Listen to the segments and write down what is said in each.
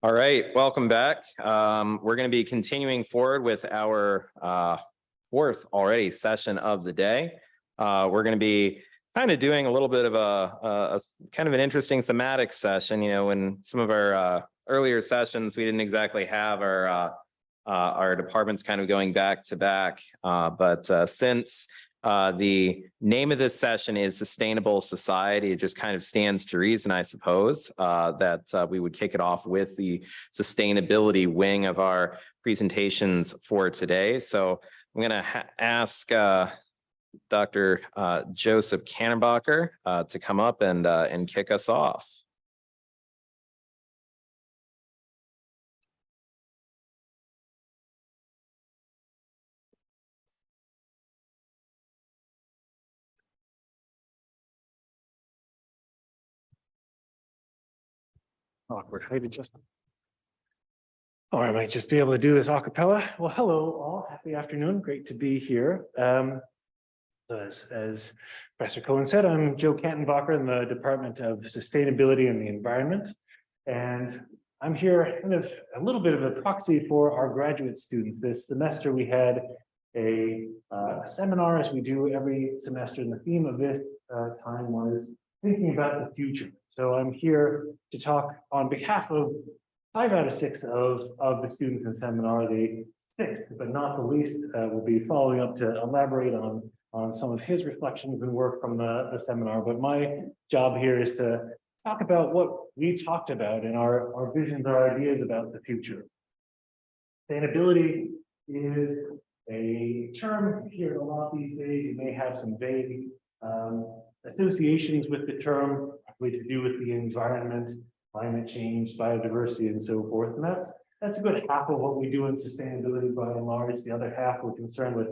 All right, welcome back. We're going to be continuing forward with our fourth already session of the day. We're going to be kind of doing a little bit of a kind of an interesting thematic session. You know, in some of our earlier sessions, we didn't exactly have our departments kind of going back to back, but since the name of this session is Sustainable Society, it just kind of stands to reason, I suppose, that we would kick it off with the sustainability wing of our presentations for today. So I'm going to ask Dr. Joseph Kannenbacher to come up and kick us off. Awkward. Hi to Justin. Oh, I might just be able to do this a cappella. Well, hello all. Happy afternoon. Great to be here. As Professor Cohen said, I'm Joe Kannenbacher in the Department of Sustainability and the Environment. And I'm here kind of a little bit of a proxy for our graduate students. This semester we had a seminar, as we do every semester, and the theme of this time was thinking about the future. So I'm here to talk on behalf of 5 out of 6 of the students in seminar. The 6th, but not the least, will be following up to elaborate on some of his reflections and work from the seminar. But my job here is to talk about what we talked about in our visions, our ideas about the future. Sustainability is a term you hear a lot these days. You may have some vague associations with the term, to do with the environment, climate change, biodiversity, and so forth. And that's a good half of what we do in sustainability by and large. The other half we're concerned with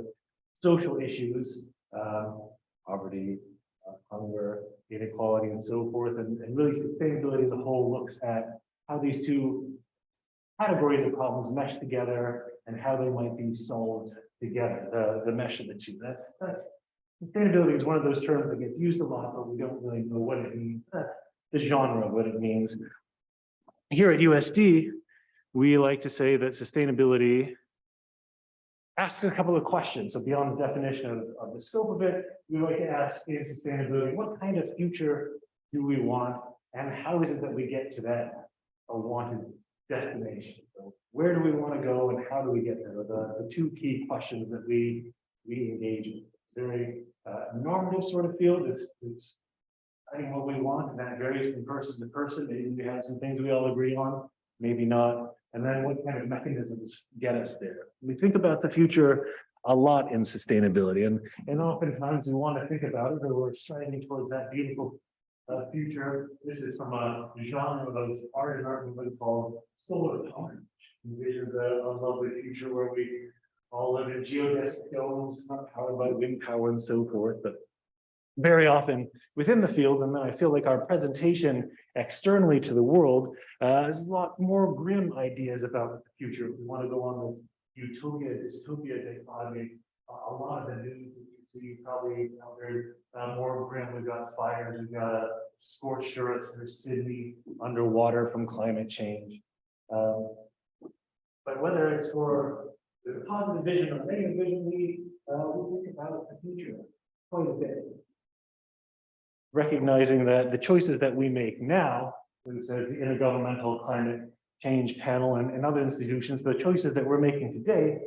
social issues, poverty, hunger, inequality, and so forth. And really sustainability as a whole looks at how these two categories of problems mesh together and how they might be solved together, the mesh of the two. That's sustainability is one of those terms that gets used a lot, but we don't really know what it means. That's the genre of what it means. Here at USD, we like to say that sustainability asks a couple of questions. So beyond the definition of the scope of it, we like to ask in sustainability, what kind of future do we want? And how is it that we get to that wanted destination? So where do we want to go and how do we get there? The two key questions that we engage in. Very normative sort of field. It's finding what we want, and that varies from person to person. Maybe we have some things we all agree on, maybe not. And then what kind of mechanisms get us there? We think about the future a lot in sustainability, and oftentimes we want to think about it, or we're striving towards that beautiful future. This is from a genre of art and art movement called solar power. Envisions a lovely future where we all live in geodesic domes, not powered by wind power and so forth, but very often within the field. And then I feel like our presentation externally to the world is a lot more grim ideas about the future. We want to go on this utopia, dystopia dichotomy. A lot of the news that you see probably out there more grim. We've got fires, we've got scorched earth through Sydney, underwater from climate change. But whether it's for the positive vision or negative vision, we think about the future quite a bit. Recognizing that the choices that we make now, as the Intergovernmental Climate Change Panel and other institutions, the choices that we're making today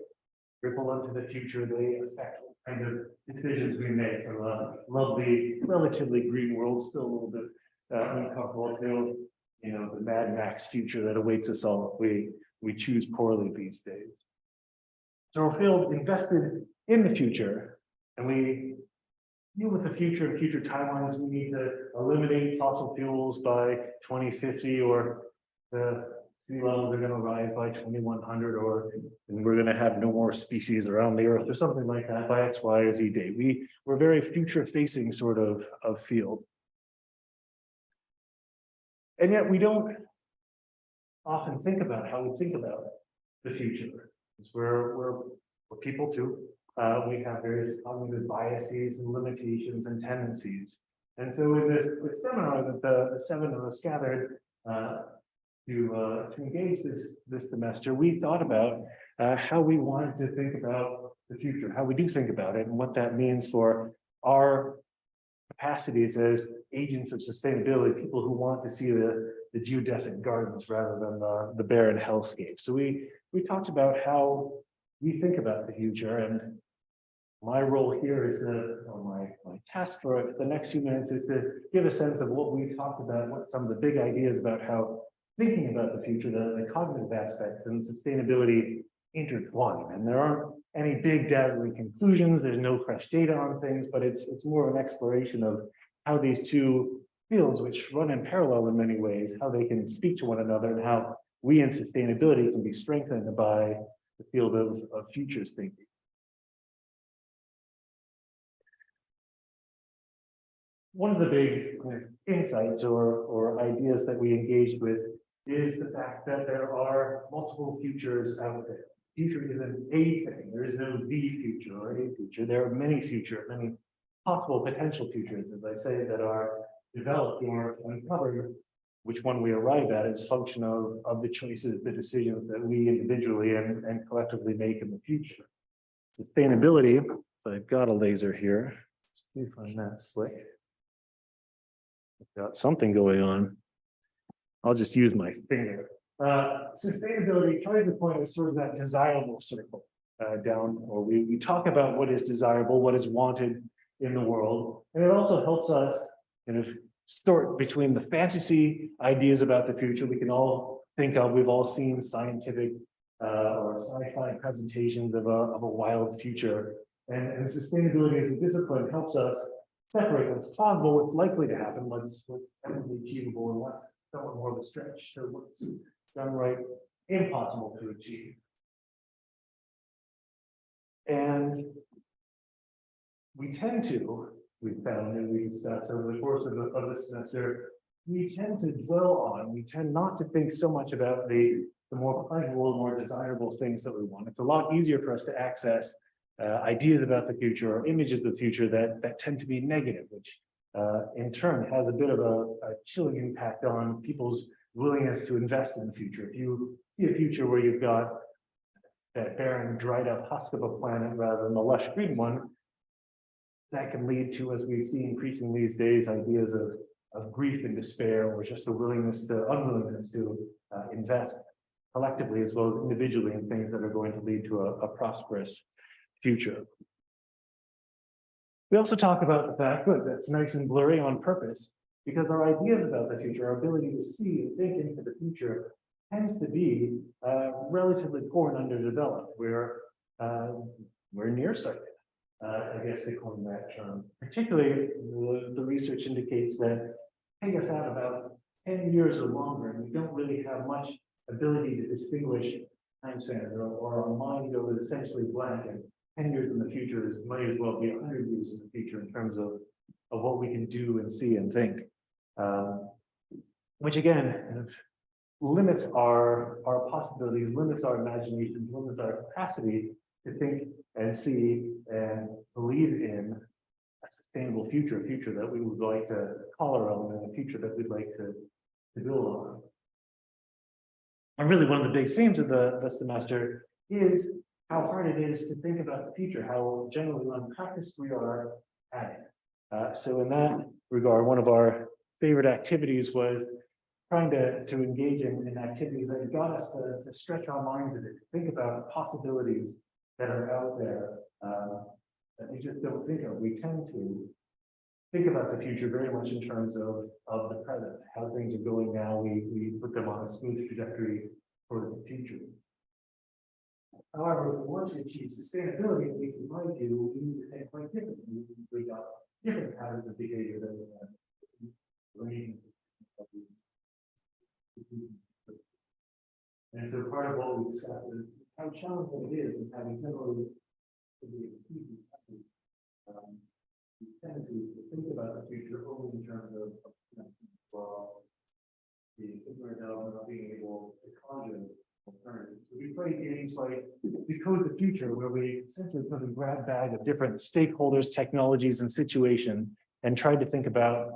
ripple into the future. They affect what kind of decisions we make from a lovely, relatively green world, still a little bit uncomfortable to, you know, the Mad Max future that awaits us all if we choose poorly these days. So we feel invested in the future, and we deal with the future and future timelines. We need to eliminate fossil fuels by 2050, or the sea levels are going to rise by 2100, or and we're going to have no more species around the earth, or something like that by X, Y, or Z date. We're very future-facing sort of field, and yet we don't often think about how we think about the future. We're people too. We have various cognitive biases and limitations and tendencies. And so in this seminar that the 7 of us gathered, to engage this semester, we thought about how we wanted to think about the future, how we do think about it, and what that means for our capacities as agents of sustainability, people who want to see the geodesic gardens rather than the barren hellscape. So we talked about how we think about the future, and my role here is my task for the next few minutes is to give a sense of what we talked about, what some of the big ideas about how thinking about the future, the cognitive aspects and sustainability intertwine. And there aren't any big dazzling conclusions. There's no fresh data on things, but it's more an exploration of how these two fields, which run in parallel in many ways, how they can speak to one another and how we in sustainability can be strengthened by the field of futures thinking. One of the big insights or ideas that we engaged with is the fact that there are multiple futures out there. Future isn't a thing. There is no the future or a future. There are many possible potential futures, as I say, that are developed or uncovered. Which one we arrive at is function of the choices, the decisions that we individually and collectively make in the future. Sustainability, so I've got a laser here. See if I'm that slick. I've got something going on. I'll just use my finger. Sustainability, trying to point is sort of that desirable circle down, or we talk about what is desirable, what is wanted in the world. And it also helps us kind of sort between the fantasy ideas about the future we can all think of. We've all seen scientific or sci-fi presentations of a wild future. And sustainability as a discipline helps us separate what's possible, what's likely to happen, what's eminently achievable, and what's somewhat more of a stretch to what's downright impossible to achieve. And we tend to, we found and we discussed over the course of the semester, we tend to dwell on, we tend not to think so much about the more pleasurable, more desirable things that we want. It's a lot easier for us to access ideas about the future or images of the future that tend to be negative, which in turn has a bit of a chilling impact on people's willingness to invest in the future. If you see a future where you've got that barren, dried up husk of a planet rather than the lush green one, that can lead to, as we see increasingly these days, ideas of grief and despair, or just the unwillingness to invest collectively as well as individually in things that are going to lead to a prosperous future. We also talk about the fact that that's nice and blurry on purpose, because our ideas about the future, our ability to see and think into the future tends to be relatively poor and underdeveloped. We're nearsighted, I guess they call that term. Particularly, the research indicates that take us out about 10 years or longer, and we don't really have much ability to distinguish time spans, or our mind goes essentially blank, and 10 years in the future might as well be 100 years in the future in terms of what we can do and see and think. Which again, limits our possibilities, limits our imaginations, limits our capacity to think and see and believe in a sustainable future, a future that we would like to call our own, and a future that we'd like to build on. And really one of the big themes of the semester is how hard it is to think about the future, how generally unpracticed we are at it. So in that regard, one of our favorite activities was trying to engage in activities that got us to stretch our minds a bit, to think about possibilities that are out there that we just don't think of. We tend to think about the future very much in terms of the present, how things are going now. We put them on a smooth trajectory for the future. However, if we want to achieve sustainability, at least in my view, we need to think quite differently. We got different patterns of behavior that we have. And so part of what we discussed is how challenging it is in having generally tendency to think about the future only in terms of the ignorant of not being able to conjure alternatives. So we play games like Decode the Future, where we essentially put a grab bag of different stakeholders, technologies, and situations, and tried to think about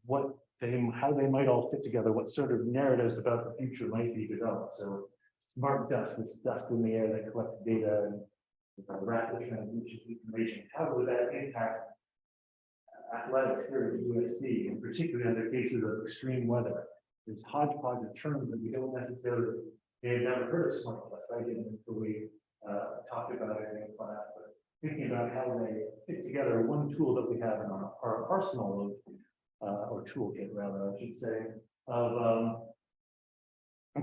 what how they might all fit together, what sort of narratives about the future might be developed. So smart dust, this dust in the air that collects data and rapid transmission of information, how would that impact athletics here at USC, and particularly under cases of extreme weather? This hodgepodge of terms that we don't necessarily, they have never heard of smart dust. I didn't until we talked about it in class, but thinking about how they fit together, one tool that we have in our arsenal of, or toolkit rather, I should say, of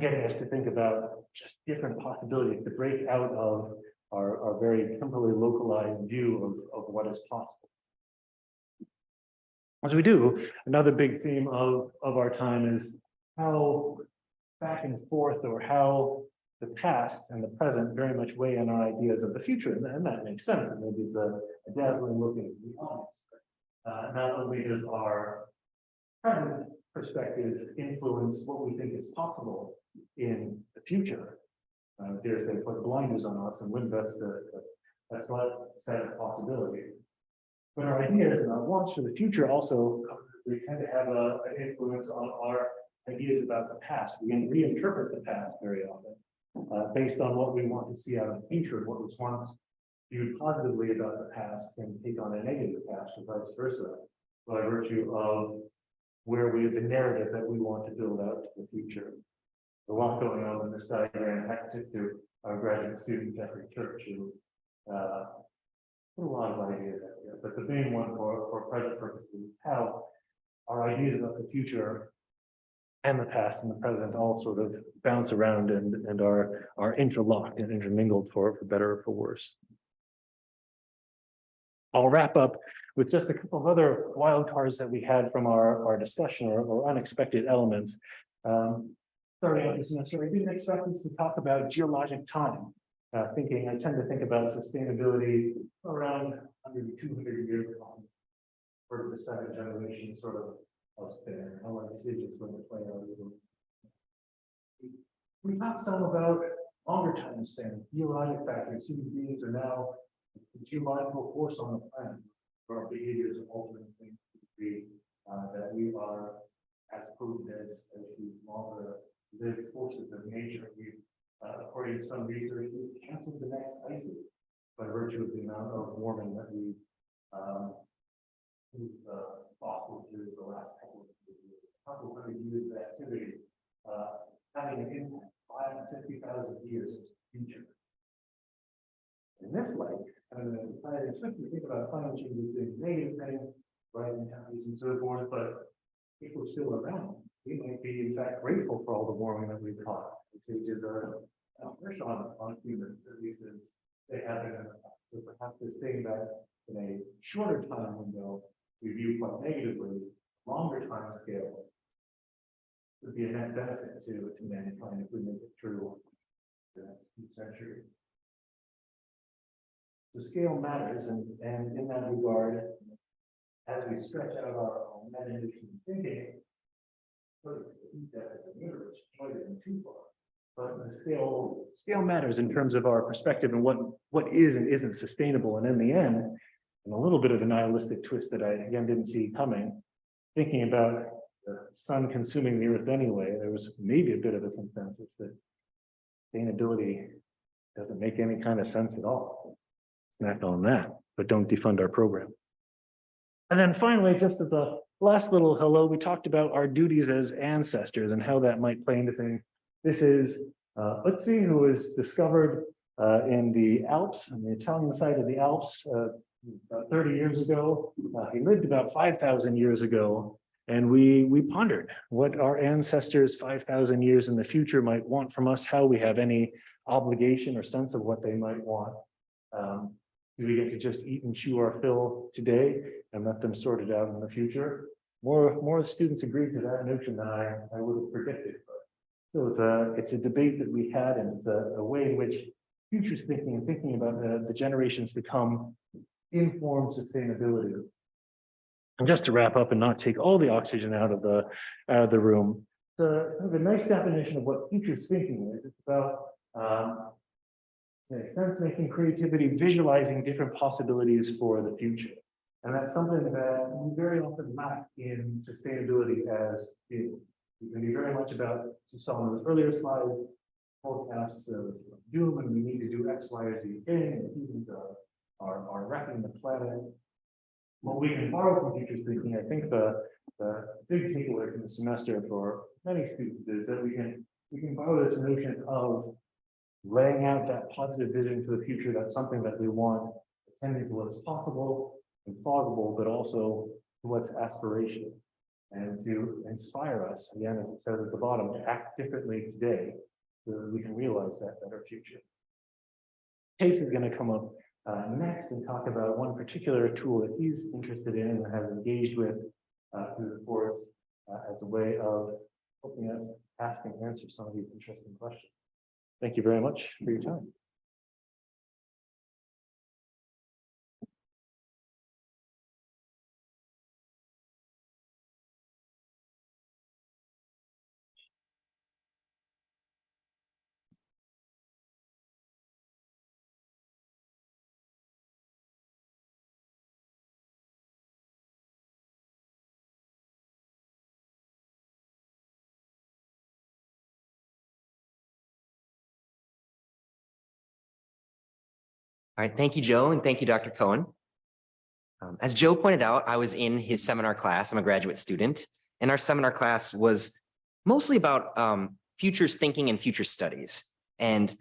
getting us to think about just different possibilities to break out of our very temporally localized view of what is possible. As we do, another big theme of our time is how back and forth, or how the past and the present very much weigh in our ideas of the future, and that makes sense. And maybe it's a dazzling look at the honest. Not only does our present perspective influence what we think is possible in the future, dare say put blinders on us and limit us to a select set of possibilities, but our ideas and our wants for the future also, we tend to have an influence on our ideas about the past. We can reinterpret the past very often based on what we want to see out of the future. What was once viewed positively about the past can take on a negative past, or vice versa, by virtue of where the narrative that we want to build out to the future. A lot going on in this diagram. I took to our graduate student Jeffrey Church, who put a lot of ideas out there, but the main one for present purposes is how our ideas about the future and the past and the present all sort of bounce around and are interlocked and intermingled for better or for worse. I'll wrap up with just a couple of other wild cards that we had from our discussion, or unexpected elements. Starting out this semester, I didn't expect us to talk about geologic time. I tend to think about sustainability around 100 to 200 years on for the second generation sort of spin. How our decisions going to play out. We talked some about longer time span, geologic factors. Human beings are now a geological force on the planet, for our behaviors and altering things to the degree that we are as potent as the longer lived forces of nature. We according to some research, we've canceled the next ice age by virtue of the amount of warming that we've fossil through the last couple of hundred years of activity, having an impact 550,000 years into the future. In this light, especially think about climate change as being a negative thing, rising temperatures and so forth, but if we're still around, we might be in fact grateful for all the warming that we've caused. Ice ages are harsh on humans, at least as they have been in the past. So perhaps this thing that in a shorter time window we view quite negatively, longer time scale would be a net benefit to mankind if we make it through the next few centuries. So scale matters, and in that regard, as we stretch out our imagination and thinking, might have been too far. But the scale matters in terms of our perspective and what is and isn't sustainable. And in the end, and a little bit of a nihilistic twist that I again didn't see coming, thinking about the sun consuming the earth anyway, there was maybe a bit of a consensus that sustainability doesn't make any kind of sense at all. Snack on that, but don't defund our program. And then finally, just as a last little hello, we talked about our duties as ancestors and how that might play into things. This is Utsi, who was discovered in the Alps, on the Italian side of the Alps, about 30 years ago. He lived about 5,000 years ago, and we pondered what our ancestors 5,000 years in the future might want from us, how we have any obligation or sense of what they might want. Do we get to just eat and chew our fill today and let them sort it out in the future? More students agreed to that notion than I would have predicted. But so it's a debate that we had, and it's a way in which futures thinking and thinking about the generations to come inform sustainability. And just to wrap up and not take all the oxygen out of the room, the nice definition of what futures thinking is. It's about sense making, creativity, visualizing different possibilities for the future. And that's something that we very often lack in sustainability as it can be very much about, as you saw in those earlier slides, forecasts of doom and we need to do X, Y, or Z thing, and humans are wrecking the planet. What we can borrow from future thinking, I think the big takeaway from the semester for many students is that we can borrow this notion of laying out that positive vision for the future. That's something that we want, attending to what's possible and plausible, but also to what's aspirational, and to inspire us, again, as it says at the bottom, to act differently today so that we can realize that better future. Chase is going to come up next and talk about one particular tool that he's interested in and has engaged with through the course as a way of helping us ask and answer some of these interesting questions. Thank you very much for your time. All right, thank you, Joe, and thank you, Dr. Cohen. As Joe pointed out, I was in his seminar class. I'm a graduate student, and our seminar class was mostly about futures thinking and future studies. And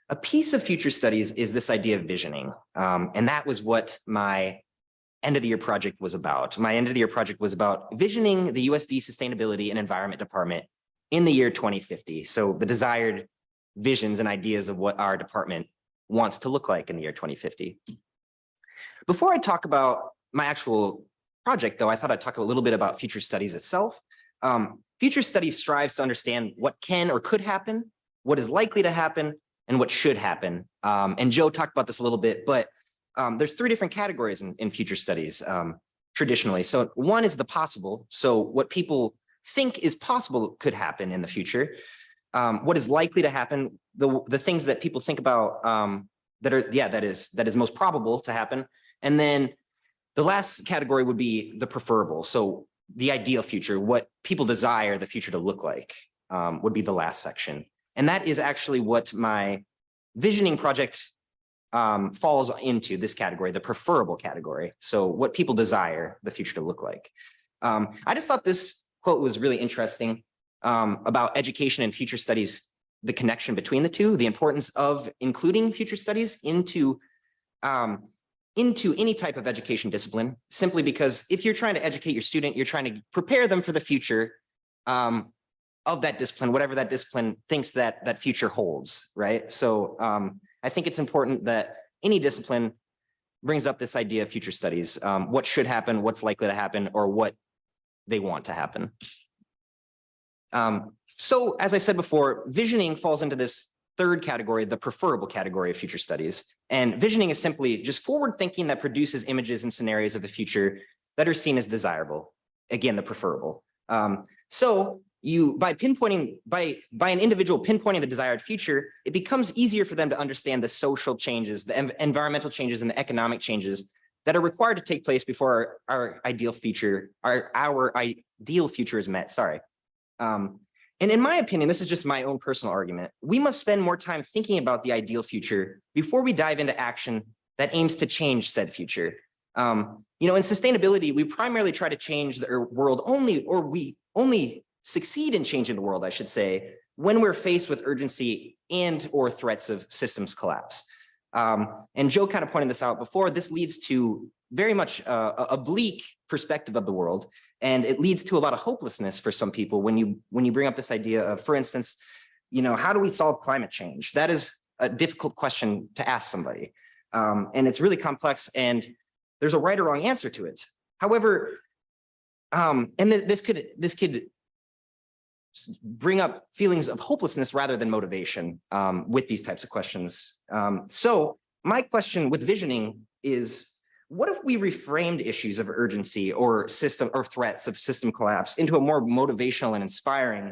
a piece of future studies is this idea of visioning, and that was what my end of the year project was about. My end of the year project was about visioning the USD Sustainability and Environment Department in the year 2050. So the desired visions and ideas of what our department wants to look like in the year 2050. Before I talk about my actual project, though, I thought I'd talk a little bit about future studies itself. Future studies strives to understand what can or could happen, what is likely to happen, and what should happen. And Joe talked about this a little bit, but there's three different categories in future studies traditionally. So one is the possible. So what people think is possible could happen in the future. What is likely to happen, the things that people think about that is most probable to happen. And then the last category would be the preferable. So the ideal future, what people desire the future to look like, would be the last section. And that is actually what my visioning project falls into, this category, the preferable category. So what people desire the future to look like. I just thought this quote was really interesting. About education and future studies, the connection between the two, the importance of including future studies into any type of education discipline, simply because if you're trying to educate your student, you're trying to prepare them for the future of that discipline, whatever that discipline thinks that future holds, right? So I think it's important that any discipline brings up this idea of future studies, what should happen, what's likely to happen, or what they want to happen. So as I said before, visioning falls into this third category, the preferable category of future studies. And visioning is simply just forward thinking that produces images and scenarios of the future that are seen as desirable. Again, the preferable. So by an individual pinpointing the desired future, it becomes easier for them to understand the social changes, the environmental changes, and the economic changes that are required to take place before our ideal future is met. Sorry. And in my opinion, this is just my own personal argument. We must spend more time thinking about the ideal future before we dive into action that aims to change said future. In sustainability, we primarily try to change the world we only succeed in changing the world, I should say, when we're faced with urgency or threats of systems collapse. And Joe kind of pointed this out before. This leads to very much a bleak perspective of the world. And it leads to a lot of hopelessness for some people when you bring up this idea of, for instance, how do we solve climate change? That is a difficult question to ask somebody. And it's really complex and there's a right or wrong answer to it. However, and this could bring up feelings of hopelessness rather than motivation with these types of questions. So my question with visioning is, what if we reframed issues of urgency or threats of system collapse into a more motivational and inspiring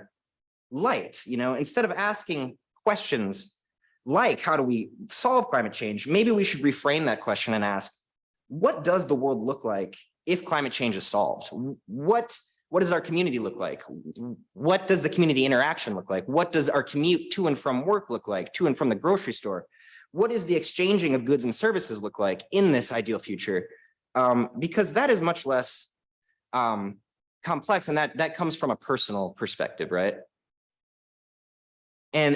light? Instead of asking questions like, how do we solve climate change? Maybe we should reframe that question and ask, what does the world look like if climate change is solved? What does our community look like? What does the community interaction look like? What does our commute to and from work look like, to and from the grocery store? What is the exchanging of goods and services look like in this ideal future? Because that is much less complex, and that comes from a personal perspective, right? And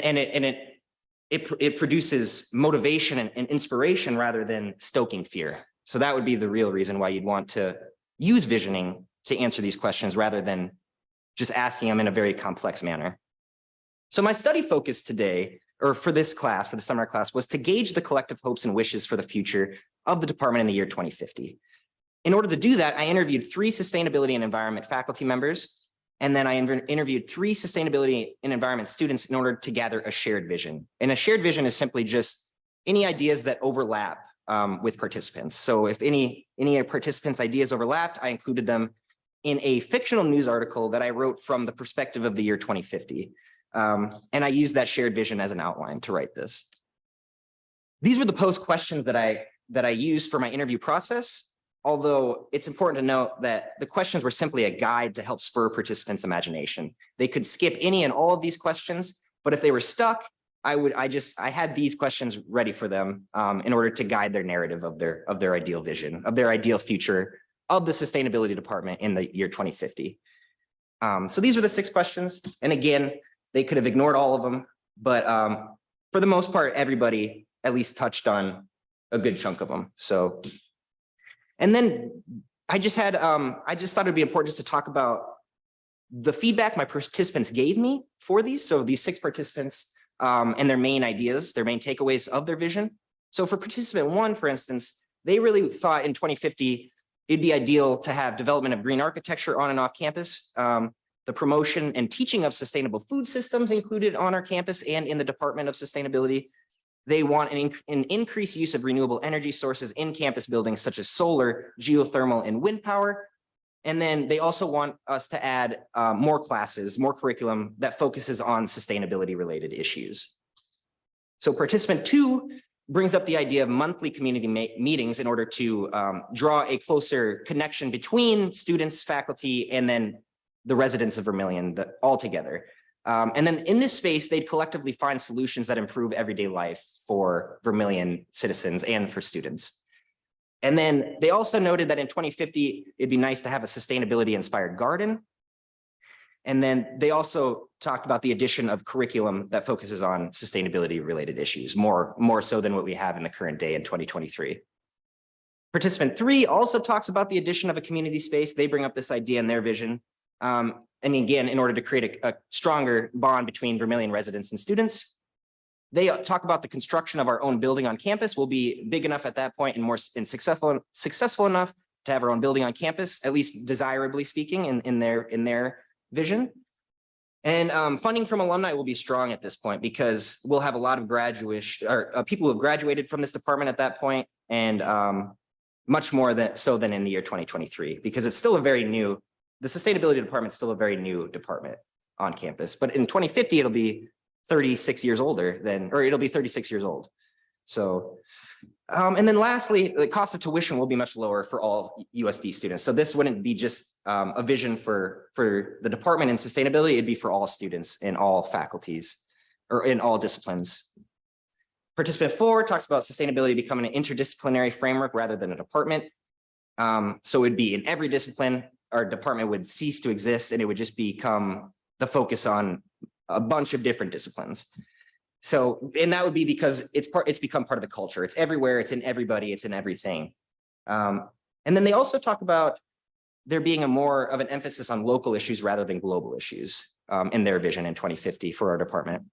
it produces motivation and inspiration rather than stoking fear. So that would be the real reason why you'd want to use visioning to answer these questions rather than just asking them in a very complex manner. So my study focus today, or for this class, for the seminar class, was to gauge the collective hopes and wishes for the future of the department in the year 2050. In order to do that, I interviewed 3 sustainability and environment faculty members, and then I interviewed 3 sustainability and environment students in order to gather a shared vision. And a shared vision is simply just any ideas that overlap with participants. So if any participants' ideas overlapped, I included them in a fictional news article that I wrote from the perspective of the year 2050. And I used that shared vision as an outline to write this. These were the post questions that I used for my interview process, although it's important to note that the questions were simply a guide to help spur participants' imagination. They could skip any and all of these questions, but if they were stuck, I had these questions ready for them in order to guide their narrative of their ideal vision, of their ideal future of the sustainability department in the year 2050. So these were the 6 questions. And again, they could have ignored all of them, but for the most part, everybody at least touched on a good chunk of them. So, and then I just thought it'd be important just to talk about the feedback my participants gave me for these. So these 6 participants and their main ideas, their main takeaways of their vision. So for participant 1, for instance, they really thought in 2050, it'd be ideal to have development of green architecture on and off campus, the promotion and teaching of sustainable food systems included on our campus and in the Department of Sustainability. They want an increased use of renewable energy sources in campus buildings such as solar, geothermal, and wind power. And then they also want us to add more classes, more curriculum that focuses on sustainability related issues. So participant 2 brings up the idea of monthly community meetings in order to draw a closer connection between students, faculty, and then the residents of Vermilion all together. And then in this space, they'd collectively find solutions that improve everyday life for Vermilion citizens and for students. And then they also noted that in 2050, it'd be nice to have a sustainability inspired garden. And then they also talked about the addition of curriculum that focuses on sustainability related issues, more so than what we have in the current day in 2023. Participant 3 also talks about the addition of a community space. They bring up this idea in their vision. And again, in order to create a stronger bond between Vermilion residents and students. They talk about the construction of our own building on campus. We'll be big enough at that point and successful enough to have our own building on campus, at least desirably speaking, in their vision. And funding from alumni will be strong at this point because we'll have a lot of people who have graduated from this department at that point, and much more than in the year 2023, because it's still the sustainability department is still a very new department on campus. But in 2050, it'll be 36 years older it'll be 36 years old. So, and then lastly, the cost of tuition will be much lower for all USD students. So this wouldn't be just a vision for the department in sustainability, it'd be for all students in all faculties or in all disciplines. Participant 4 talks about sustainability becoming an interdisciplinary framework rather than a department. So it'd be in every discipline, our department would cease to exist and it would just become the focus on a bunch of different disciplines. So, and that would be because it's become part of the culture. It's everywhere, it's in everybody, it's in everything. And then they also talk about there being more of an emphasis on local issues rather than global issues in their vision in 2050 for our department.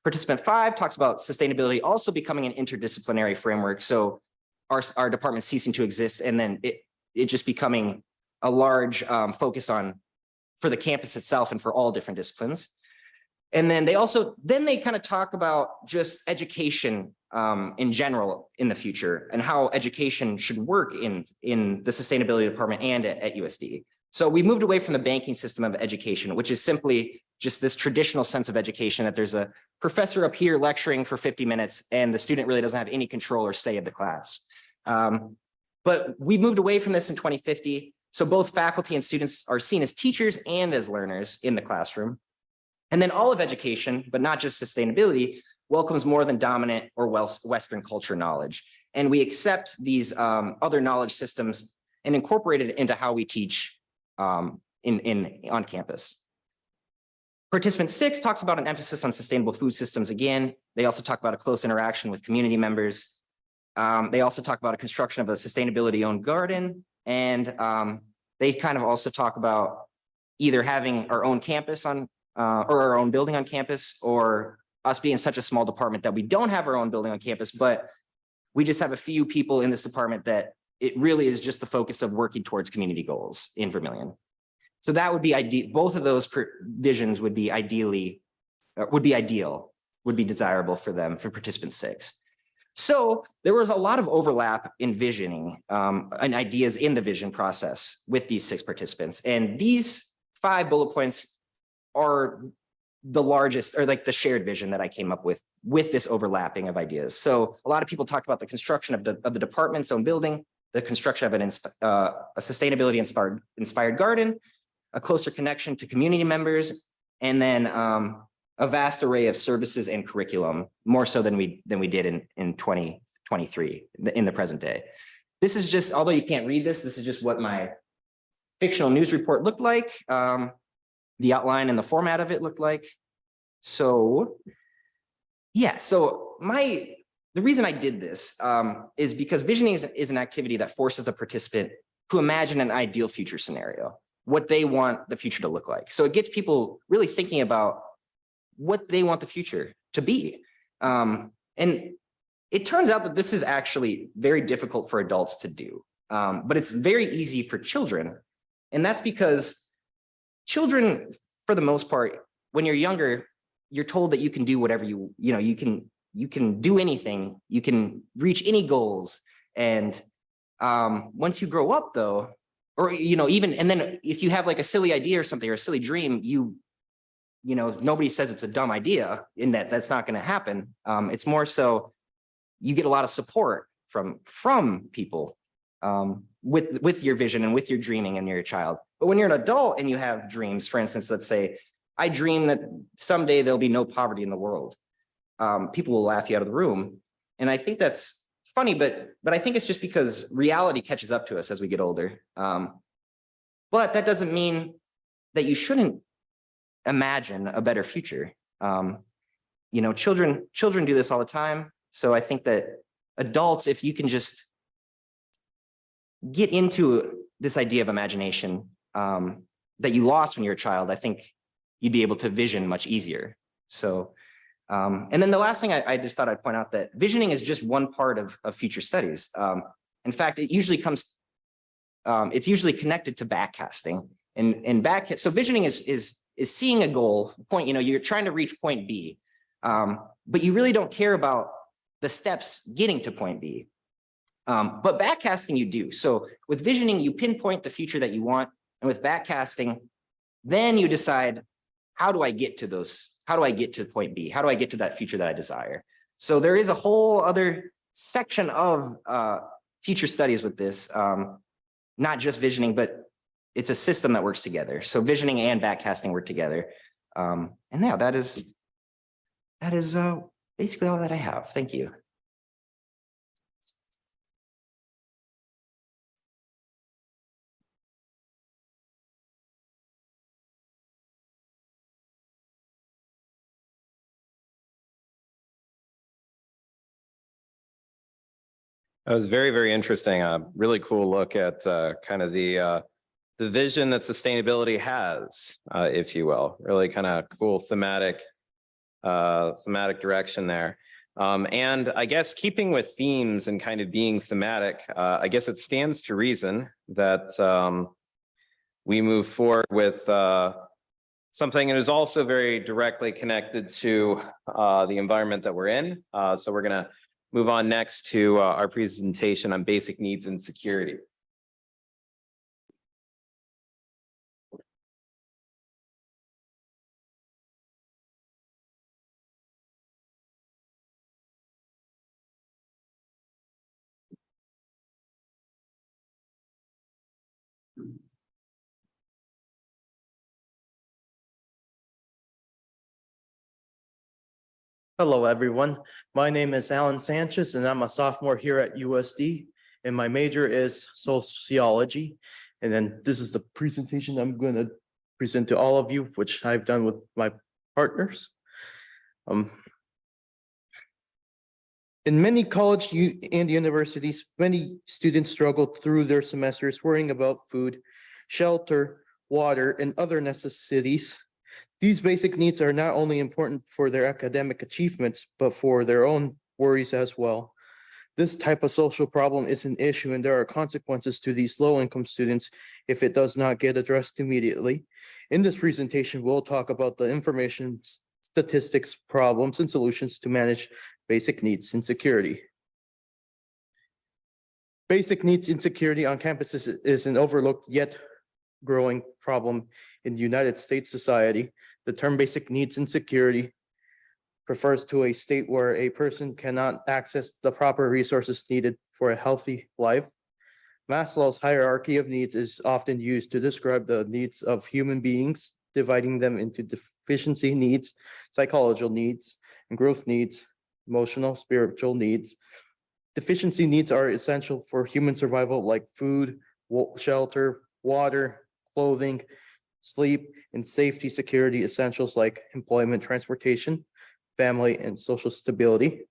Participant 5 talks about sustainability also becoming an interdisciplinary framework. So our department ceasing to exist and then it just becoming a large focus for the campus itself and for all different disciplines. And then they kind of talk about just education in general in the future and how education should work in the sustainability department and at USD. So we moved away from the banking system of education, which is simply just this traditional sense of education that there's a professor up here lecturing for 50 minutes and the student really doesn't have any control or say of the class. But we moved away from this in 2050. So both faculty and students are seen as teachers and as learners in the classroom. And then all of education, but not just sustainability, welcomes more than dominant or Western culture knowledge. And we accept these other knowledge systems and incorporate it into how we teach on campus. Participant 6 talks about an emphasis on sustainable food systems again. They also talk about a close interaction with community members. They also talk about a construction of a sustainability-owned garden. And they kind of also talk about either having our own campus on or our own building on campus, or us being such a small department that we don't have our own building on campus, but we just have a few people in this department that it really is just the focus of working towards community goals in Vermilion. So that would be ideal. Both of those visions would be desirable for them, for participant 6. So there was a lot of overlap in visioning and ideas in the vision process with these 6 participants. And these 5 bullet points are the largest, or like the shared vision that I came up with this overlapping of ideas. So a lot of people talked about the construction of the department's own building, the construction of a sustainability inspired garden, a closer connection to community members, and then a vast array of services and curriculum, more so than we did in 2023 in the present day. This is just, although you can't read this, this is just what my fictional news report looked like. The outline and the format of it looked like. So yeah, so the reason I did this is because visioning is an activity that forces the participant to imagine an ideal future scenario, what they want the future to look like. So it gets people really thinking about what they want the future to be. And it turns out that this is actually very difficult for adults to do, but it's very easy for children. And that's because children, for the most part, when you're younger, you're told that you can do whatever you can do anything, you can reach any goals. And once you grow up though, or, and then if you have like a silly idea or something, or a silly dream, nobody says it's a dumb idea in that's not going to happen. It's more so you get a lot of support from people with your vision and with your dreaming and you're a child. But when you're an adult and you have dreams, for instance, let's say, I dream that someday there'll be no poverty in the world. People will laugh you out of the room. And I think that's funny, but I think it's just because reality catches up to us as we get older. But that doesn't mean that you shouldn't imagine a better future. Children do this all the time. So I think that adults, if you can just get into this idea of imagination that you lost when you were a child, I think you'd be able to vision much easier. So, and then the last thing I just thought I'd point out that visioning is just one part of future studies. In fact, it usually it's usually connected to backcasting. So visioning is seeing a goal point, you're trying to reach point B, but you really don't care about the steps getting to point B. But backcasting you do. So with visioning, you pinpoint the future that you want. And with backcasting, then you decide, how do I get to point B? How do I get to that future that I desire? So there is a whole other section of future studies with this, not just visioning, but it's a system that works together. So visioning and backcasting work together. And yeah, that is basically all that I have. Thank you. That was very, very interesting. A really cool look at kind of the vision that sustainability has, if you will. Really kind of cool thematic direction there. And I guess keeping with themes and kind of being thematic, I guess it stands to reason that we move forward with something that is also very directly connected to the environment that we're in. So we're going to move on next to our presentation on basic needs and security. Hello, everyone. My name is Alan Sanchez, and I'm a sophomore here at USD, and my major is sociology. And then this is the presentation I'm going to present to all of you, which I've done with my partners. In many college and universities, many students struggle through their semesters worrying about food, shelter, water, and other necessities. These basic needs are not only important for their academic achievements, but for their own worries as well. This type of social problem is an issue, and there are consequences to these low-income students if it does not get addressed immediately. In this presentation, we'll talk about the information, statistics, problems, and solutions to manage basic needs insecurity. Basic needs insecurity on campuses is an overlooked yet growing problem in the United States society. The term basic needs insecurity refers to a state where a person cannot access the proper resources needed for a healthy life. Maslow's hierarchy of needs is often used to describe the needs of human beings, dividing them into deficiency needs, psychological needs, and growth needs, emotional, spiritual needs. Deficiency needs are essential for human survival, like food, shelter, water, clothing, sleep, and safety security essentials like employment, transportation, family, and social stability.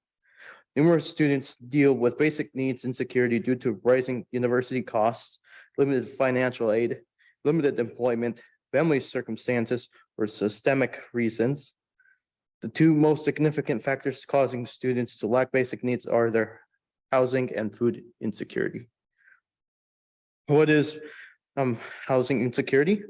Numerous students deal with basic needs insecurity due to rising university costs, limited financial aid, limited employment, family circumstances, or systemic reasons. The two most significant factors causing students to lack basic needs are their housing and food insecurity. What is housing insecurity?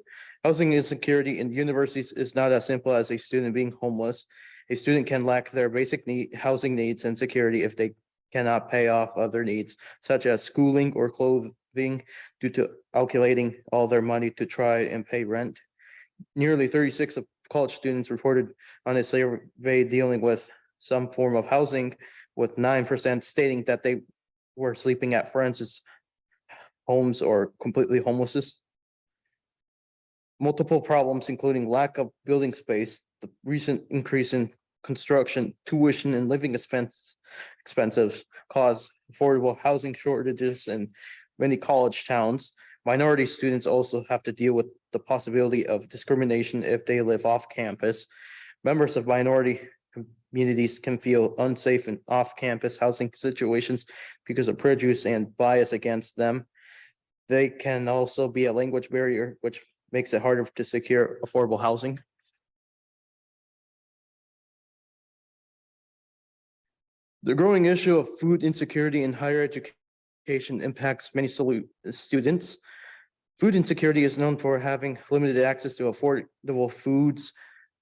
Housing insecurity in universities is not as simple as a student being homeless. A student can lack their basic housing needs and security if they cannot pay off other needs, such as schooling or clothing, due to calculating all their money to try and pay rent. Nearly 36 of college students reported on a survey dealing with some form of housing, with 9% stating that they were sleeping at friends' homes or completely homeless. Multiple problems, including lack of building space, the recent increase in construction, tuition, and living expenses cause affordable housing shortages in many college towns. Minority students also have to deal with the possibility of discrimination if they live off campus. Members of minority communities can feel unsafe in off-campus housing situations because of prejudice and bias against them. They can also be a language barrier, which makes it harder to secure affordable housing. The growing issue of food insecurity in higher education impacts many students. Food insecurity is known for having limited access to affordable foods,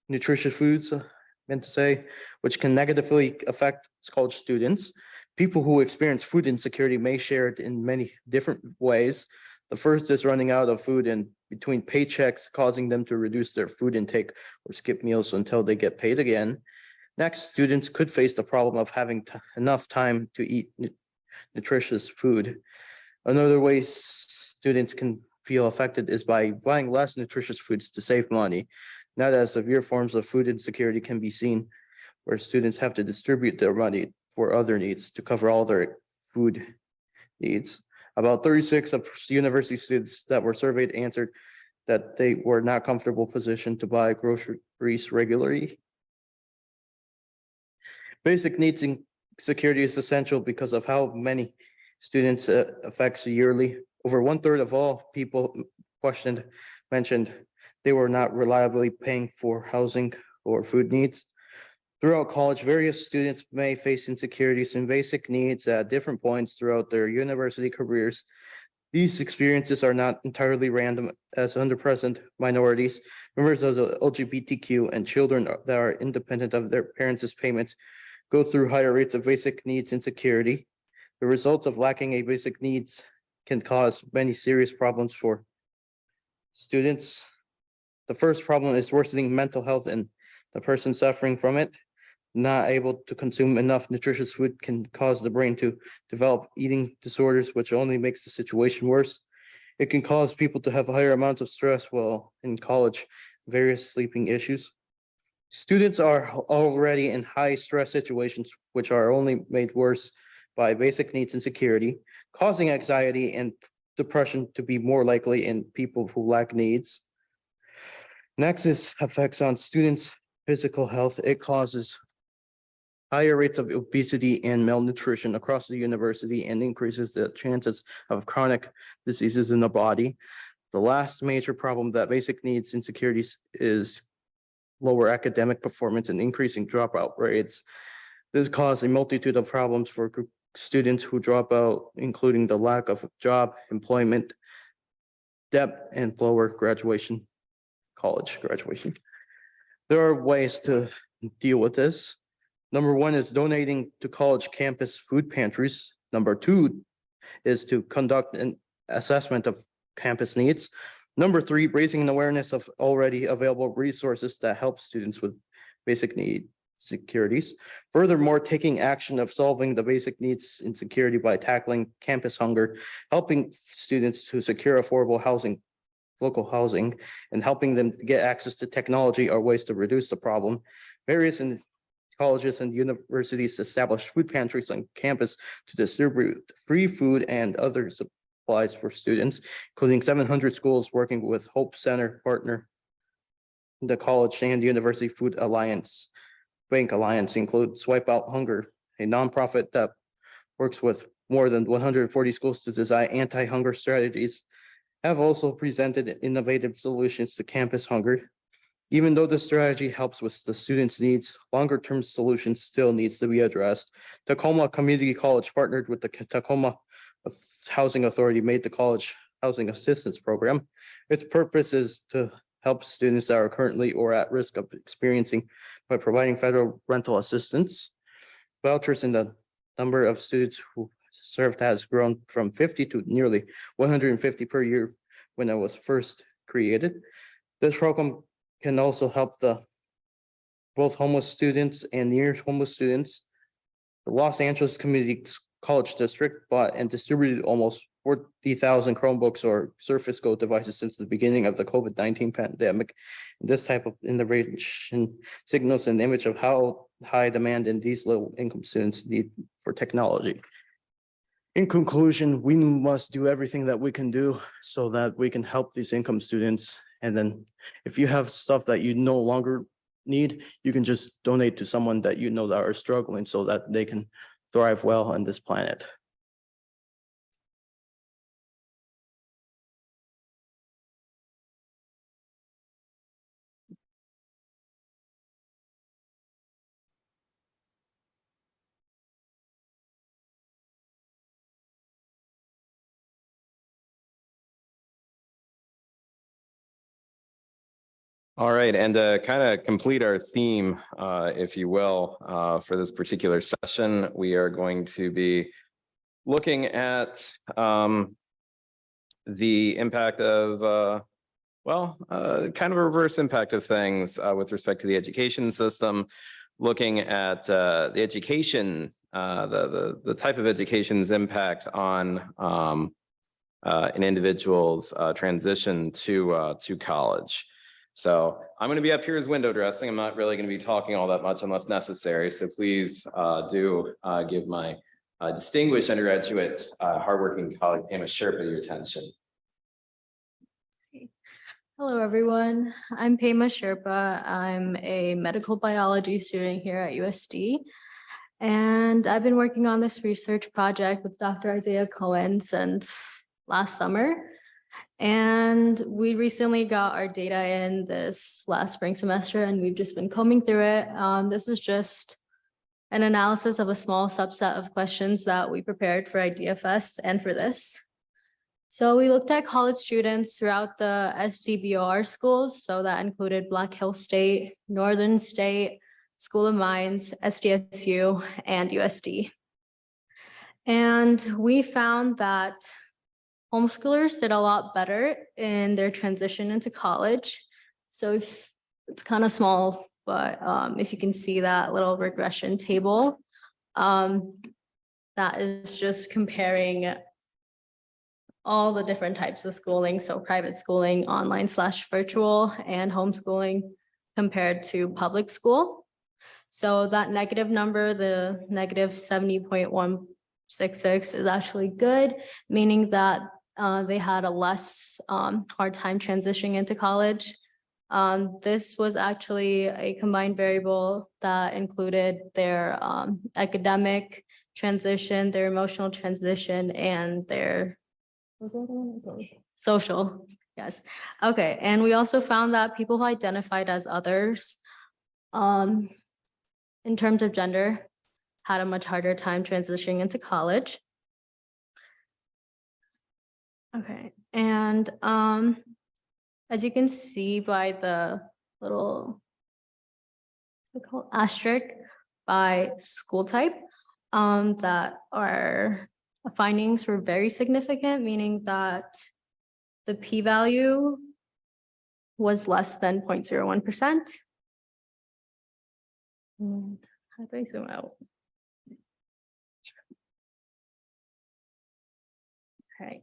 nutritious foods, which can negatively affect college students. People who experience food insecurity may share it in many different ways. The first is running out of food in between paychecks, causing them to reduce their food intake or skip meals until they get paid again. Next, students could face the problem of having enough time to eat nutritious food. Another way students can feel affected is by buying less nutritious foods to save money. Not as severe forms of food insecurity can be seen, where students have to distribute their money for other needs to cover all their food needs. About 36 of university students that were surveyed answered that they were not comfortable positioned to buy groceries regularly. Basic needs insecurity is essential because of how many students affects yearly. Over 1/3 of all people questioned mentioned they were not reliably paying for housing or food needs. Throughout college, various students may face insecurities and basic needs at different points throughout their university careers. These experiences are not entirely random, as underrepresented minorities, members of the LGBTQ, and children that are independent of their parents' payments go through higher rates of basic needs insecurity. The results of lacking a basic needs can cause many serious problems for students. The first problem is worsening mental health, and the person suffering from it not able to consume enough nutritious food can cause the brain to develop eating disorders, which only makes the situation worse. It can cause people to have higher amounts of stress while in college, various sleeping issues. Students are already in high stress situations, which are only made worse by basic needs insecurity, causing anxiety and depression to be more likely in people who lack needs. Next is effects on students' physical health. It causes higher rates of obesity and malnutrition across the university and increases the chances of chronic diseases in the body. The last major problem that basic needs insecurities is lower academic performance and increasing dropout rates. This causes a multitude of problems for students who drop out, including the lack of job, employment, debt, and lower graduation, college graduation. There are ways to deal with this. Number one is donating to college campus food pantries. Number two is to conduct an assessment of campus needs. Number three, raising an awareness of already available resources that help students with basic need securities. Furthermore, taking action of solving the basic needs insecurity by tackling campus hunger, helping students to secure affordable housing, local housing, and helping them get access to technology are ways to reduce the problem. Various colleges and universities establish food pantries on campus to distribute free food and other supplies for students, including 700 schools working with Hope Center partner. The college and university food alliance, bank alliance include Swipe Out Hunger, a nonprofit that works with more than 140 schools to design anti-hunger strategies, have also presented innovative solutions to campus hunger. Even though the strategy helps with the students' needs, longer-term solutions still needs to be addressed. Tacoma Community College partnered with the Tacoma Housing Authority, made the college housing assistance program. Its purpose is to help students that are currently or at risk of experiencing by providing federal rental assistance. Vouchers in the number of students who served has grown from 50 to nearly 150 per year when it was first created. This program can also help both homeless students and near homeless students. The Los Angeles Community College District bought and distributed almost 40,000 Chromebooks or Surface Go devices since the beginning of the COVID-19 pandemic. This type of innovation signals an image of how high demand in these low income students need for technology. In conclusion, we must do everything that we can do so that we can help these income students. And then if you have stuff that you no longer need, you can just donate to someone that you know that are struggling so that they can thrive well on this planet. All right, and to kind of complete our theme, if you will, for this particular session, we are going to be looking at the impact of, kind of a reverse impact of things with respect to the education system, looking at the education, the type of education's impact on an individual's transition to college. So I'm going to be up here as window dressing. I'm not really going to be talking all that much unless necessary. So please do give my distinguished undergraduate, hardworking colleague, Pema Sherpa, your attention. Hello, everyone. I'm Pema Sherpa. I'm a medical biology student here at USD. And I've been working on this research project with Dr. Isaiah Cohen since last summer. And we recently got our data in this last spring semester, and we've just been combing through it. This is just an analysis of a small subset of questions that we prepared for IdeaFest and for this. So we looked at college students throughout the SDBOR schools. So that included Black Hill State, Northern State, School of Mines, SDSU, and USD. And we found that homeschoolers did a lot better in their transition into college. So if it's kind of small, but if you can see that little regression table, that is just comparing all the different types of schooling, so private schooling, online/virtual, and homeschooling compared to public school. So that negative number, the negative 70.166 is actually good, meaning that they had a less hard time transitioning into college. This was actually a combined variable that included their academic transition, their emotional transition, and their social. Yes. Okay. And we also found that people who identified as others, in terms of gender, had a much harder time transitioning into college. Okay. And as you can see by the little asterisk by school type, that our findings were very significant, meaning that the p-value was less than 0.01%. And how do I zoom out? Right.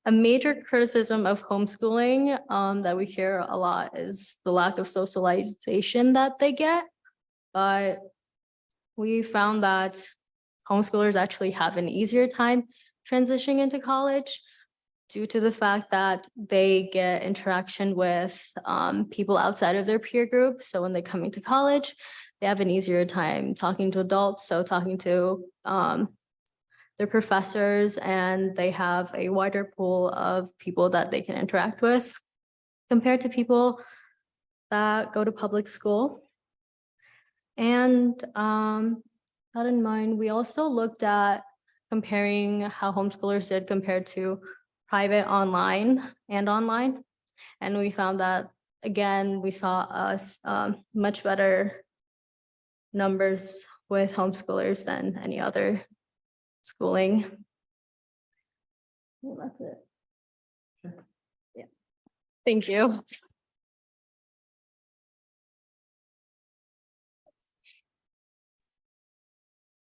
A major criticism of homeschooling that we hear a lot is the lack of socialization that they get. But we found that homeschoolers actually have an easier time transitioning into college due to the fact that they get interaction with people outside of their peer group. So when they come into college, they have an easier time talking to adults, so talking to their professors, and they have a wider pool of people that they can interact with compared to people that go to public school. And that in mind, we also looked at comparing how homeschoolers did compared to private online. And we found that, again, we saw us much better numbers with homeschoolers than any other schooling. Well, that's it. Yeah. Thank you.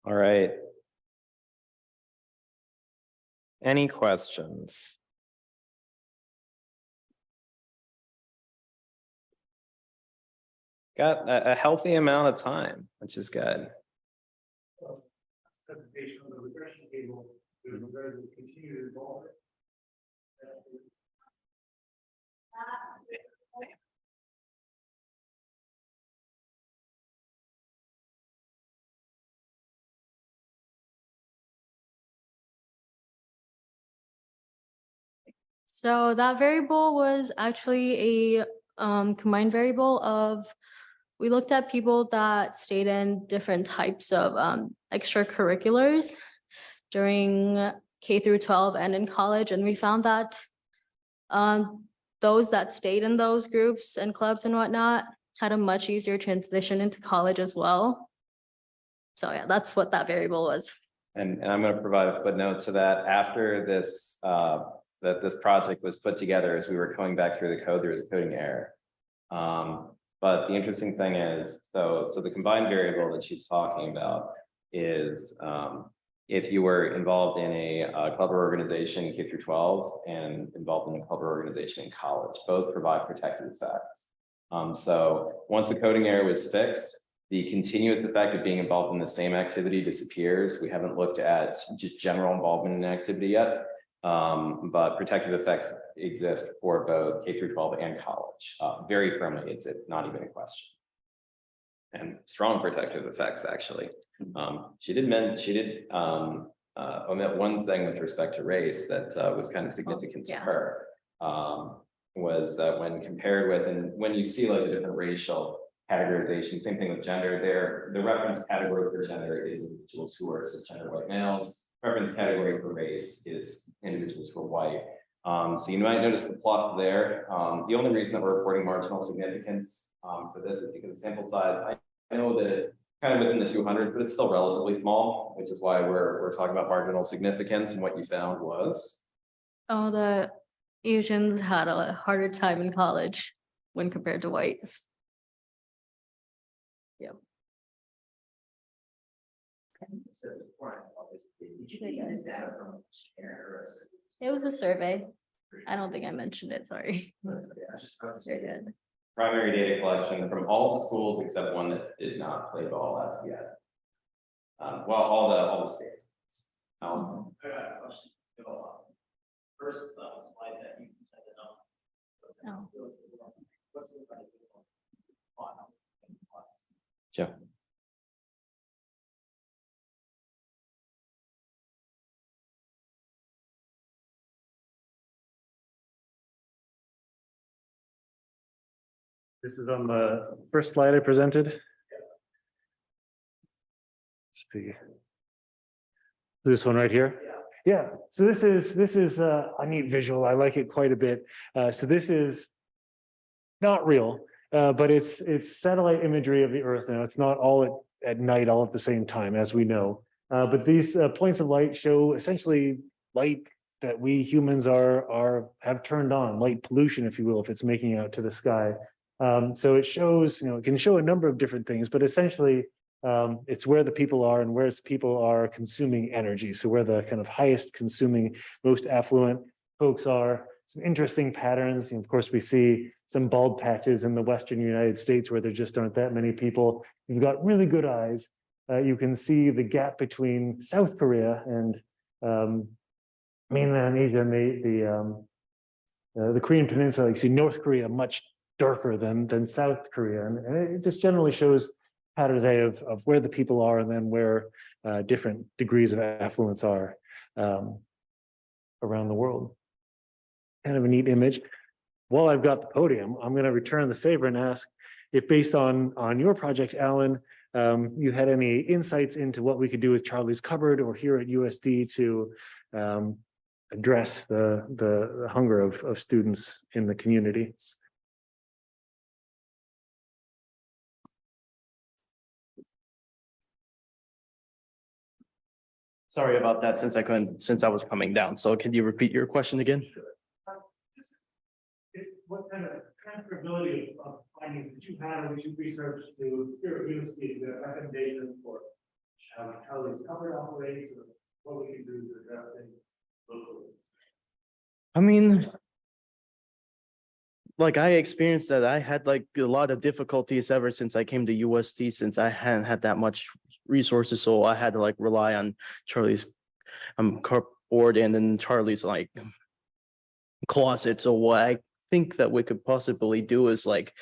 All right. Any questions? Got a healthy amount of time, which is good. Presentation on the regression table, we're going to continue to evolve it. So that variable was actually a combined variable of, we looked at people that stayed in different types of extracurriculars during K through 12 and in college. And we found that those that stayed in those groups and clubs and whatnot had a much easier transition into college as well. So yeah, that's what that variable was. And I'm going to provide a footnote to that. After this, that this project was put together, as we were going back through the code, there was a coding error. But the interesting thing is, so the combined variable that she's talking about is if you were involved in a club or organization K through 12 and involved in a club or organization in college, both provide protective effects. So once the coding error was fixed, the continuous effect of being involved in the same activity disappears. We haven't looked at just general involvement in an activity yet, but protective effects exist for both K through 12 and college. Very firmly, it's not even a question. And strong protective effects, actually. She did omit one thing with respect to race that was kind of significant to her. Was that when compared with, and when you see like the different racial categorization, same thing with gender, the reference category for gender is individuals who are cisgender white males. Reference category for race is individuals who are white. So you might notice the plot there. The only reason that we're reporting marginal significance for this is because the sample size, I know that it's kind of within the 200s, but it's still relatively small, which is why we're talking about marginal significance. And what you found was? Oh, the Asians had a harder time in college when compared to whites. Yep. So did you get this data from Aaron or It was a survey. I don't think I mentioned it, sorry. You're good. Primary data collection from all the schools except one that did not play ball as yet. Well, all the states. First slide that you can set it up. Yeah. This is on the first slide I presented. Let's see. This one right here. Yeah, so this is a neat visual. I like it quite a bit. So this is not real, but it's satellite imagery of the Earth. Now it's not all at night, all at the same time, as we know. But these points of light show essentially light that we humans have turned on, light pollution, if you will, if it's making out to the sky. So it shows, it can show a number of different things, but essentially it's where the people are and where people are consuming energy. So where the kind of highest consuming, most affluent folks are. Some interesting patterns. And of course, we see some bald patches in the Western United States where there just aren't that many people. You've got really good eyes. You can see the gap between South Korea and mainland Asia and the Korean Peninsula. You see North Korea much darker than South Korea. And it just generally shows patterns of where the people are and then where different degrees of affluence are around the world. Kind of a neat image. While I've got the podium, I'm going to return the favor and ask if, based on your project, Alan, you had any insights into what we could do with Charlie's Cupboard or here at USD to address the hunger of students in the community. Sorry about that since I was coming down. So can you repeat your question again? What kind of transferability of findings that you had, which you researched to your university, the recommendations for how these covered operates, or what we can do to address things locally? I mean, like I experienced that I had like a lot of difficulties ever since I came to USD, since I hadn't had that much resources. So I had to like rely on Charlie's cupboard and then Charlie's like closet. So what I think that we could possibly do is like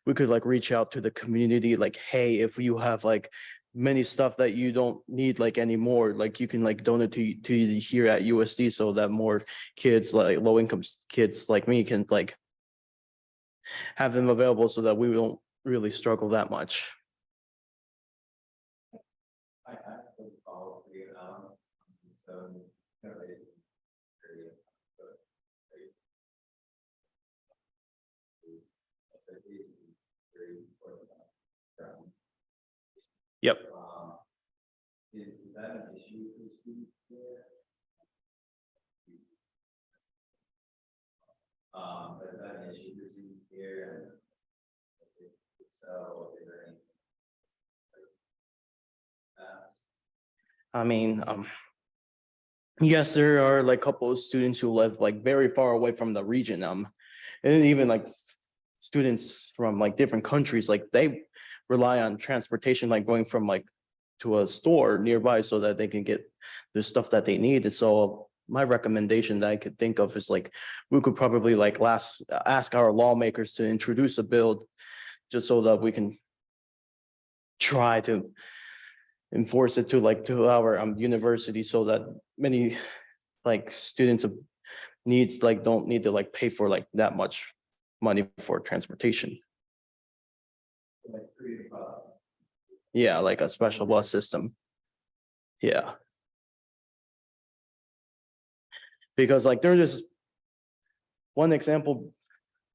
we could like reach out to the community, like, hey, if you have like many stuff that you don't need like anymore, like you can like donate to here at USD so that more kids, like low income kids like me, can like have them available so that we don't really struggle that much. I have to follow you so Yep. Is that an issue for students there? But is that an issue for students here? And if so, is there any? I mean, yes, there are like a couple of students who live like very far away from the region. And even like students from like different countries, like they rely on transportation, like going from like to a store nearby so that they can get the stuff that they need. And so my recommendation that I could think of is like, we could probably like ask our lawmakers to introduce a bill just so that we can try to enforce it to our university so that many like students of needs like don't need to like pay for like that much money for transportation. Yeah, like a special bus system. Yeah. Because like there's just one example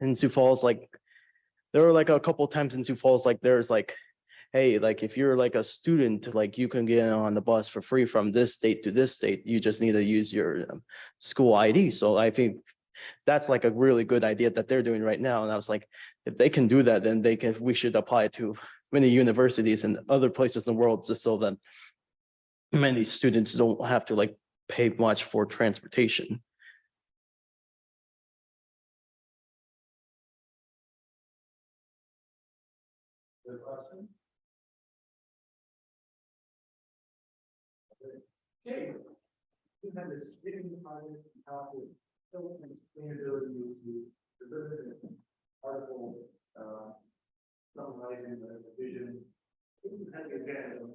in Sioux Falls, like there were like a couple times in Sioux Falls, like there's like, hey, like if you're like a student, like you can get on the bus for free from this state to this state. You just need to use your school ID. So I think that's like a really good idea that they're doing right now. And I was like, if they can do that, then we should apply it to many universities and other places in the world, just so that many students don't have to like pay much for transportation. Chase, you have this hidden project, how to fill in sustainability to deliver an article, summarizing the vision. You had the advantage of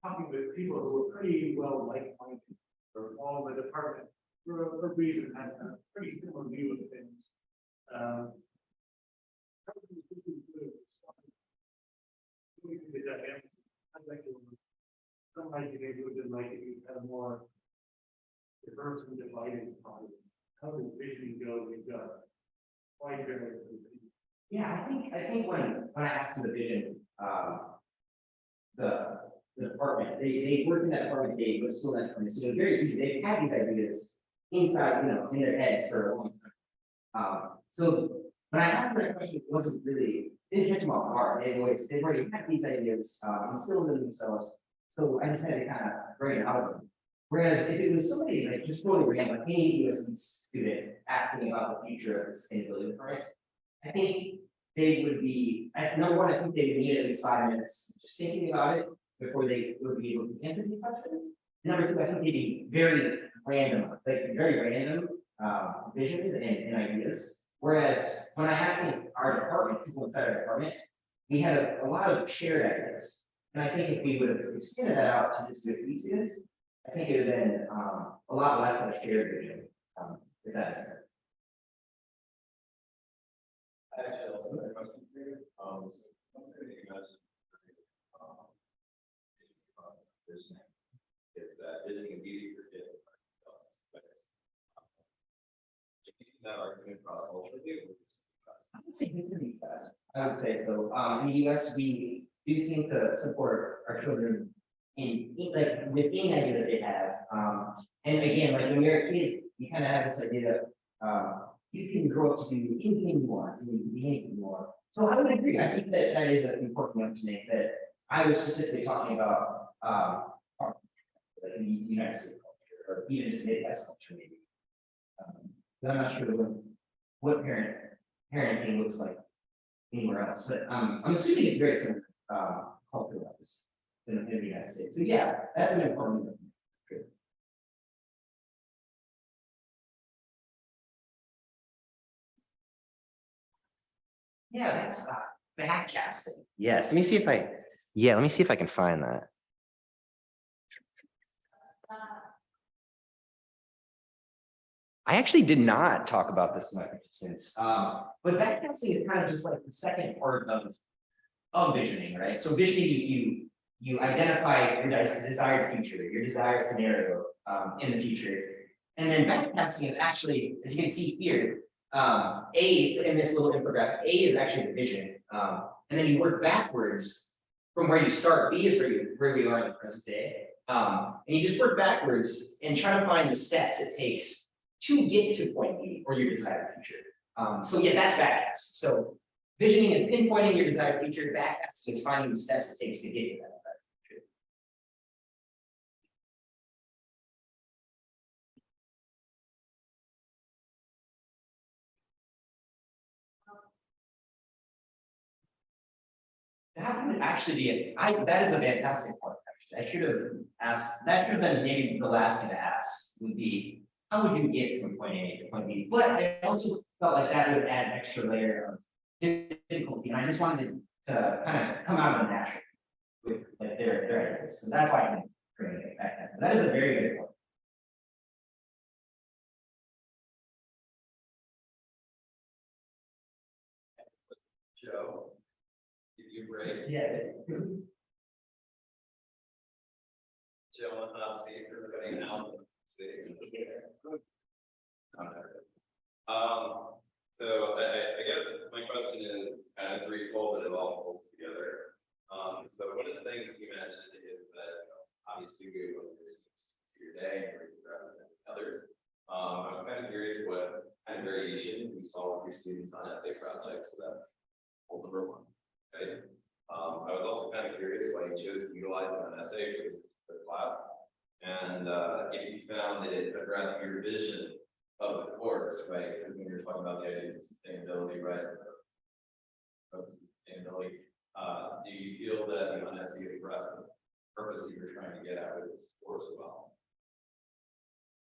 talking with people who were pretty well like-minded, or all in the department, for a reason, had a pretty similar view of things. How do you think you do it? We can do that, and I'd like to. Some like the neighborhood would like if you had a more diverse and divided problem. How does vision go? We've got wide variance. Yeah, I think when I asked them the vision, the department, they worked in that department, they were still in that department, so it was very easy, they had these ideas inside, in their heads for a long time. So when I asked them that question, it wasn't really, didn't catch them off guard, they've already had these ideas, instilled in themselves. So I just had to kind of bring it out of them. Whereas if it was somebody like just totally random, like any USC student asking about the future of the sustainability department, I think they would be, number one, I think they would need at least 5 minutes just thinking about it before they would be able to answer these questions. Number two, I think they'd be very random, visions and ideas. Whereas when I asked our department, people inside our department, we had a lot of shared ideas. And I think if we would have extended that out to just do a few students, I think it would have been a lot less of a shared vision, if that makes sense. Actually, also a question for you. Is that visioning is easy for kids. That argument cross culturally. I would say visioning fast. I would say so. In the US, we do seem to support our children in like within any that they have. And again, like when you're a kid, you kind of have this idea you can grow up to do anything you want, and you can be anything you want. So I would agree. I think that that is an important understanding that I was specifically talking about like in the United States culture, or even just Midwest culture, maybe. But I'm not sure what parenting looks like anywhere else. But I'm assuming it's very similar culture-wise in the United States. So yeah, that's an important one. Yeah, that's backcasting. Yes, let me see if I can find that. I actually did not talk about this in my participants, but backcasting is kind of just like the second part of visioning, right? So visioning, you identify your desired future, your desired scenario in the future, and then backcasting is actually, as you can see here, A in this little infographic, A is actually the vision, and then you work backwards from where you start. B is where we are in the present day, and you just work backwards and try to find the steps it takes to get to point B or your desired future. So yeah, that's backcasting. So visioning is pinpointing your desired future. Backcasting is finding the steps it takes to get to that desired future. That would actually be that is a fantastic point. Actually, I should have asked. That should have been maybe the last thing to ask. Would be how would you get from point A to point B? But I also felt like that would add an extra layer of difficulty. And I just wanted to kind of come out of the natural with like their ideas. So that's why I'm bringing it back. So that is a very good point. Joe, give you a break. Yeah. Joe, not see everybody now. See. So I guess my question is kind of threefold, but it all holds together. So one of the things you mentioned is that obviously we want to see your day rather than others. I was kind of curious what kind of variation you saw with your students on essay projects. So that's hold number one. Okay. I was also kind of curious why you chose to utilize an essay for the class. And if you found that it addressed your vision of the course, right? Because when you're talking about the ideas of sustainability, right? Of sustainability, do you feel that the essay addressed purpose that you're trying to get at with this course as well.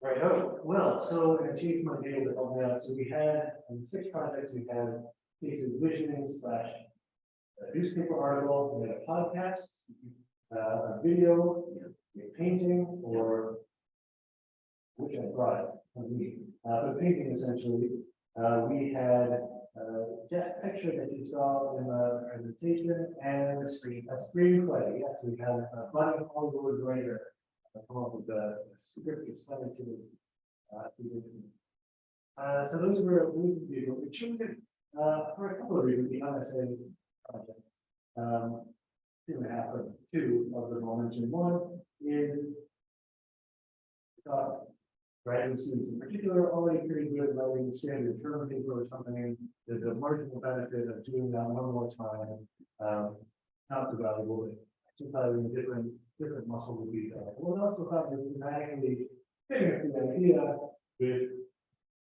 Right, oh, well, so I changed my name to help me out. So we had, in 6 projects, we had cases visioning slash newspaper article, we had a podcast, a video, a painting, or which I brought with me, but painting essentially. We had that picture that you saw in the presentation and a screenplay. Yes, we had a budding Hollywood writer come up with a script of 17. So those were we chose it for a couple of reasons. The MSA project, 2.5 of 2 of them I'll mention. One is writing students in particular already pretty good writing the standard term paper or something. The marginal benefit of doing that one more time, not so valuable. Just having a different muscle would be there. We'll also have this dramatically fitting up the idea with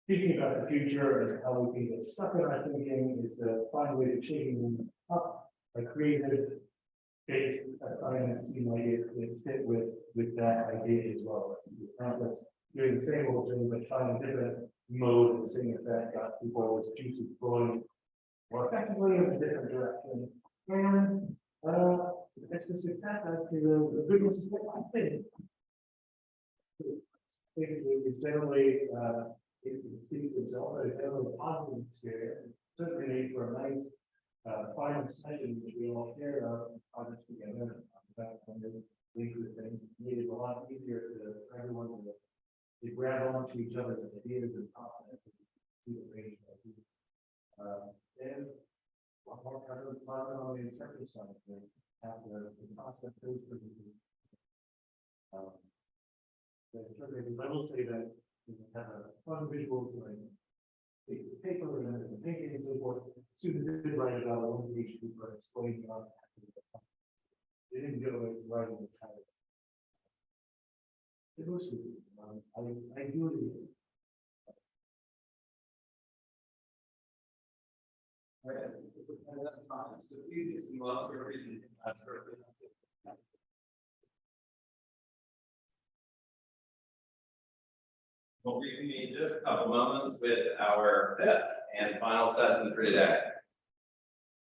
thinking about the future and how we can get stuck in our thinking is to find ways of shaking them up, a creative base. I find it seem like it fit with that idea as well. It's not just doing the same old thing, but trying a different mode and seeing if that got people's juices flowing more effectively in a different direction. And it's the success actually the good news is what I think. It's generally it can speak to itself, but it's generally a positive experience. Certainly made for a nice final session which we all share our projects together. That kind of link with things made it a lot easier for everyone to grab onto each other's ideas and process and see the range of and one more kind of on the interpretive side of things. Have the process those for the interpreters. I will say that we have a fun visual to like take the paper and then the painting and so forth. Students did write about one page for explaining how they didn't go like writing the title. It was I do it. So please give some love for reading. We'll reconvene just a couple moments with our 5th and final session for today.